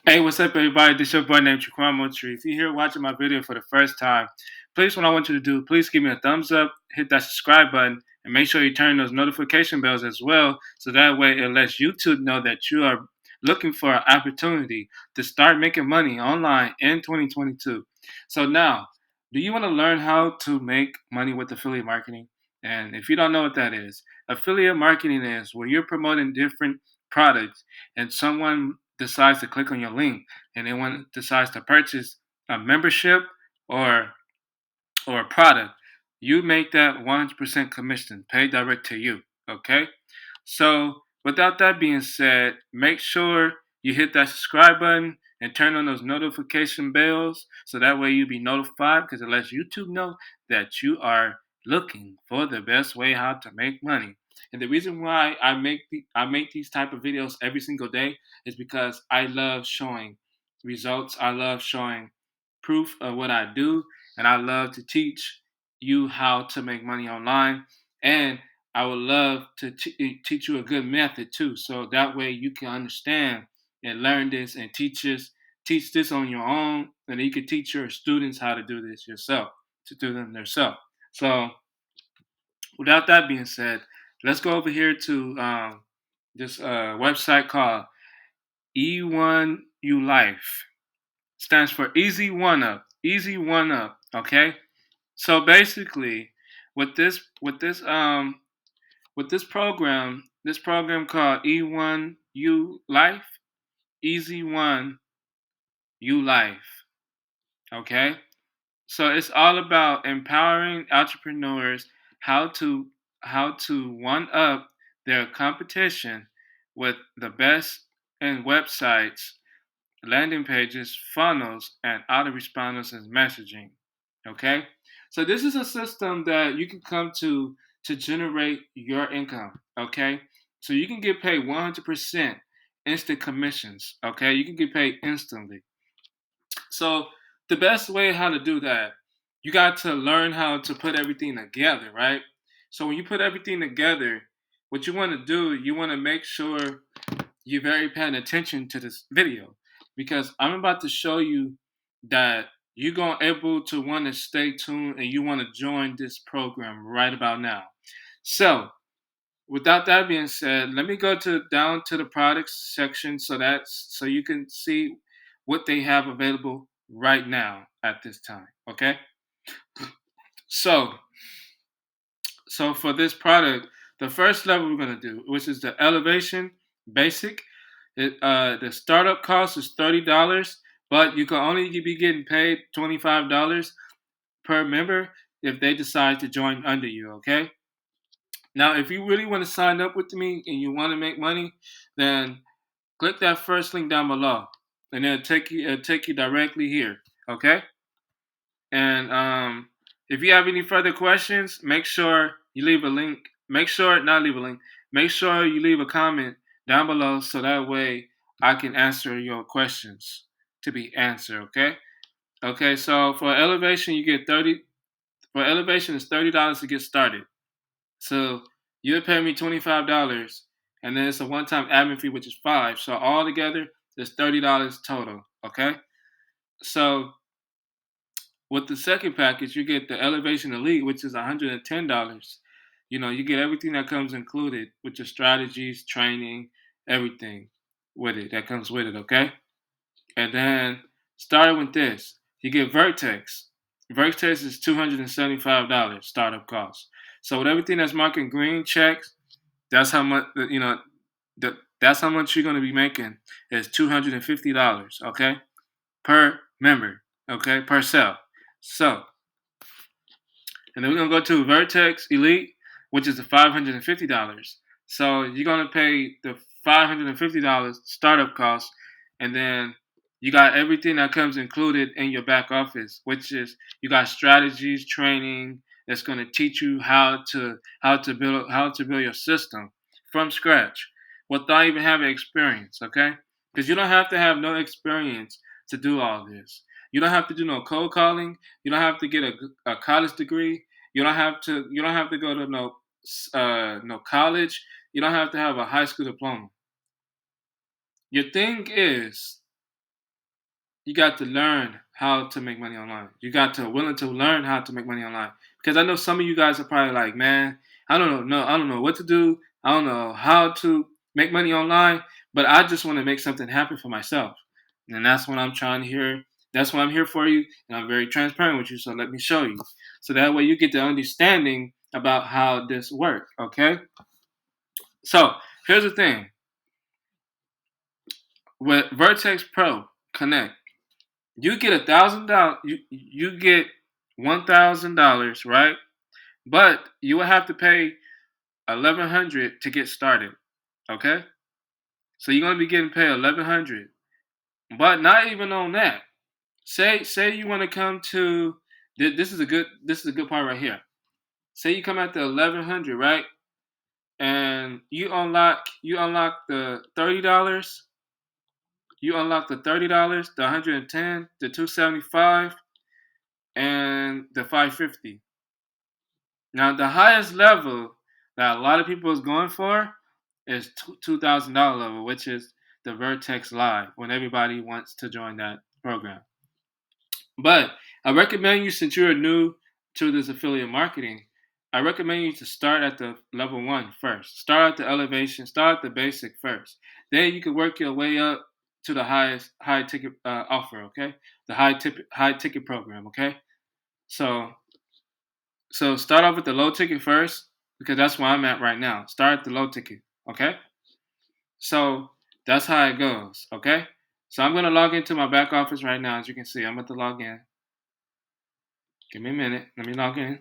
Hey, what's up, everybody? This is your boy named Jaquan Moultrie. If you're here watching my video for the first time, please, what I want you to do, please give me a thumbs up, hit that subscribe button, and make sure you turn those notification bells as well, so that way it lets YouTube know that you are looking for an opportunity to start making money online in 2022. So now, do you want to learn how to make money with affiliate marketing? And if you don't know what that is, affiliate marketing is where you're promoting different products and someone decides to click on your link and then decides to purchase a membership or or a product, you make that 100% commission paid direct to you. Okay? So, without that being said, make sure you hit that subscribe button and turn on those notification bells so that way you'll be notified because it lets YouTube know that you are looking for the best way how to make money. And the reason why I make these type of videos every single day is because I love showing results. I love showing proof of what I do, and I love to teach you how to make money online. And I would love to teach you a good method too, so that way you can understand and learn this and teach this on your own, and you can teach your students how to do this yourself, to do them themselves. So, without that being said, let's go over here to this website called E1U Life. Stands for Easy One Up. Easy One Up. Okay. So basically, with this program called E1U Life, Easy One U Life. Okay? So it's all about empowering entrepreneurs how to one up their competition with the best in websites, landing pages, funnels, and autoresponders and messaging. Okay? So this is a system that you can come to generate your income. Okay? So you can get paid 100% instant commissions. Okay? You can get paid instantly. So the best way how to do that, you got to learn how to put everything together, right? So when you put everything together, what you want to do, you want to make sure you're very paying attention to this video because I'm about to show you that you're going to able to want to stay tuned and you want to join this program right about now. So, without that being said, let me go to down to the products section so you can see what they have available right now at this time. Okay, so for this product, the first level we're gonna do, which is the elevation basic, the startup cost is $30, but you can only be getting paid $25 per member if they decide to join under you. Okay. Now, if you really want to sign up with me and you want to make money, then click that first link down below, and it'll take you directly here. Okay. And if you have any further questions, make sure you leave a link. Make sure not leave a link. Make sure you leave a comment down below so that way I can answer your questions to be answered. Okay. Okay. So for elevation, you get 30. For elevation, it's $30 to get started. So you would pay me $25, and then it's a one-time admin fee, which is $5. So all together, it's $30 total. Okay. So with the second package, you get the Elevation Elite, which is $110. You know, you get everything that comes included with your strategies, training, everything with it that comes with it, okay? And then starting with this, you get Vertex. Vertex is $275 startup cost. So with everything that's marked in green checks, that's how much that's how much you're gonna be making is $250, okay? Per member, okay, per sale. So, and then we're gonna go to Vertex Elite, which is the $550. So you're gonna pay the $550 startup cost, and then you got everything that comes included in your back office, which is you got strategies, training that's gonna teach you how to build your system from scratch without even having experience, okay? Because you don't have to have no experience to do all this. You don't have to do no cold calling. You don't have to get a college degree. You don't have to go to no college. You don't have to have a high school diploma. Your thing is you got to learn how to make money online. You got to willing to learn how to make money online. Because I know some of you guys are probably like, man, I don't know, no, I don't know what to do. I don't know how to make money online, but I just want to make something happen for myself. And that's what I'm trying to hear. That's what I'm here for you, and I'm very transparent with you. So let me show you, so that way you get the understanding about how this works. Okay. So here's the thing with Vertex Pro Connect. You get $1,000. You get $1,000, right? But you will have to pay 1,100 to get started. Okay, so you're gonna be getting paid 1,100, but not even on that. Say you want to come to this is a good part right here. Say you come at the 1,100, right? And you unlock the $30. You unlock the $30, the 110, the 275, and the 550. Now, the highest level that a lot of people is going for is $2,000 level, which is the Vertex Live, when everybody wants to join that program. But I recommend you, since you're new to this affiliate marketing, I recommend you to start at the level one first. Start at the elevation, start at the basic first. Then you can work your way up to the high ticket offer, okay? The high ticket program, okay? So start off with the low ticket first, because that's where I'm at right now. Start at the low ticket, okay? So that's how it goes, okay? So I'm gonna log into my back office right now. As you can see, I'm about to log in. Give me a minute. Let me log in.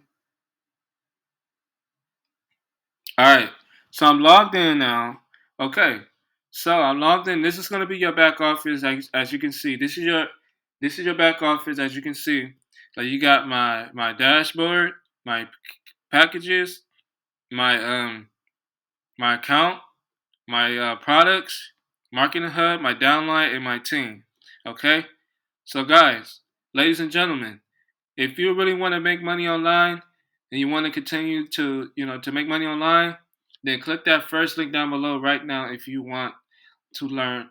All right. So I'm logged in now. Okay. So I'm logged in. This is gonna be your back office, as you can see. This is your back office, as you can see. So you got my dashboard, my packages, my my account, my products, marketing hub, my downline, and my team. Okay. So guys, ladies and gentlemen, if you really want to make money online and you want to continue to to make money online, then click that first link down below right now if you want to learn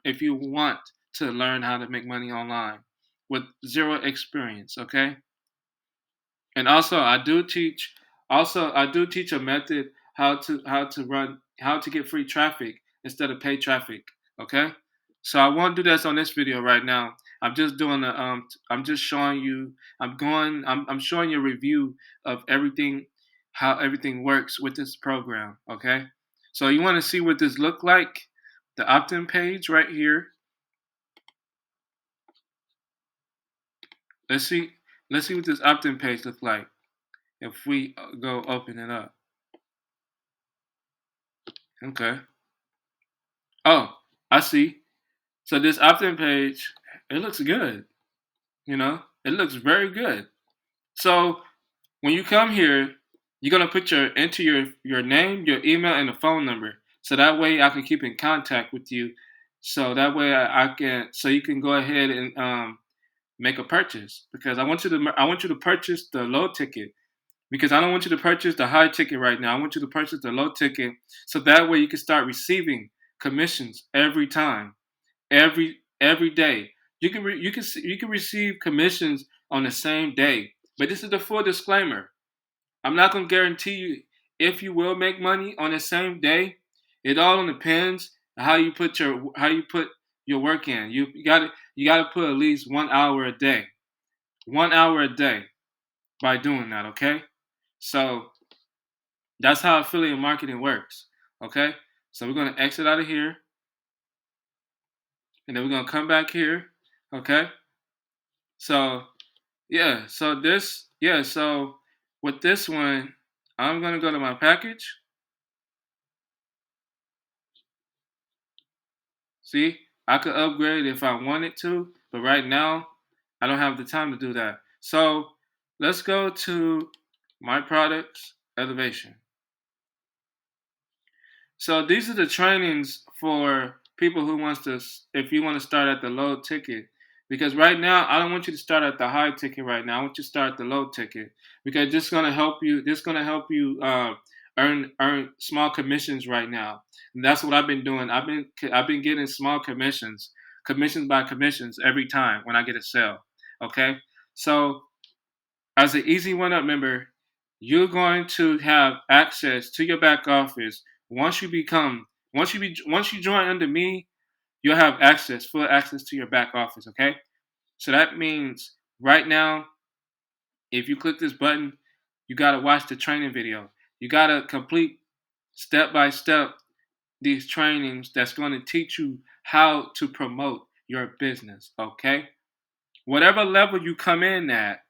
how to make money online with zero experience. Okay. And also I do teach a method how to get free traffic instead of paid traffic. Okay. So I won't do this on this video right now. I'm just showing you I'm showing you a review of everything, how everything works with this program. Okay. So you want to see what this look like? The opt-in page right here. Let's see what this opt-in page looks like if we go open it up. Okay. Oh, I see. So this opt-in page, it looks good. It looks very good. So when you come here, you're gonna enter your name, your email, and a phone number. So that way I can keep in contact with you. So that way so you can go ahead and make a purchase, because I want you to purchase the low ticket, because I don't want you to purchase the high ticket right now. I want you to purchase the low ticket, so that way you can start receiving commissions every time, every day. You can receive commissions on the same day. But this is the full disclaimer. I'm not gonna guarantee you if you will make money on the same day. It all depends on how you put your work in. You gotta put at least 1 hour a day. 1 hour a day by doing that, okay? So that's how affiliate marketing works. Okay? So we're gonna exit out of here, and then we're gonna come back here. Okay? So so with this one, I'm gonna go to my package. See, I could upgrade if I wanted to, but right now I don't have the time to do that. So let's go to my products, elevation. So these are the trainings for people who wants to, if you want to start at the low ticket. Because right now, I don't want you to start at the high ticket right now. I want you to start at the low ticket, because this is gonna help you. This is gonna help you earn small commissions right now. And that's what I've been doing. I've been getting small commissions commissions by commissions every time when I get a sale. Okay, so as an Easy One Up member, you're going to have access to your back office. Once you join under me, you'll have full access to your back office. Okay, so that means right now, if you click this button, you gotta watch the training video. You gotta complete step by step these trainings that's going to teach you how to promote your business. Okay, whatever level you come in at,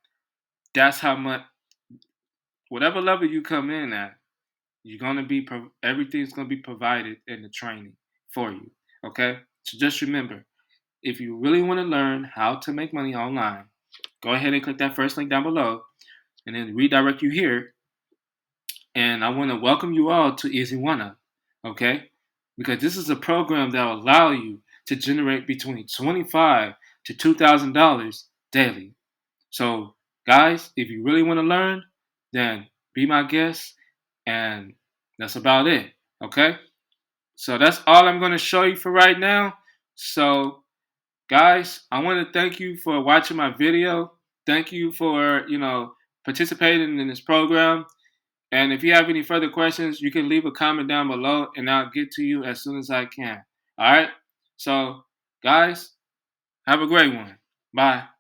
that's how much. Whatever level you come in at, you're gonna be everything's gonna be provided in the training for you. Okay, so just remember, if you really want to learn how to make money online, go ahead and click that first link down below, and then redirect you here. And I want to welcome you all to Easy One Up. Okay, because this is a program that will allow you to generate between $25 to $2,000 daily. So, guys, if you really want to learn, then be my guest, and that's about it. Okay? So, that's all I'm going to show you for right now. So, guys, I want to thank you for watching my video. Thank you for, participating in this program. And if you have any further questions, you can leave a comment down below and I'll get to you as soon as I can. All right? So, guys, have a great one. Bye.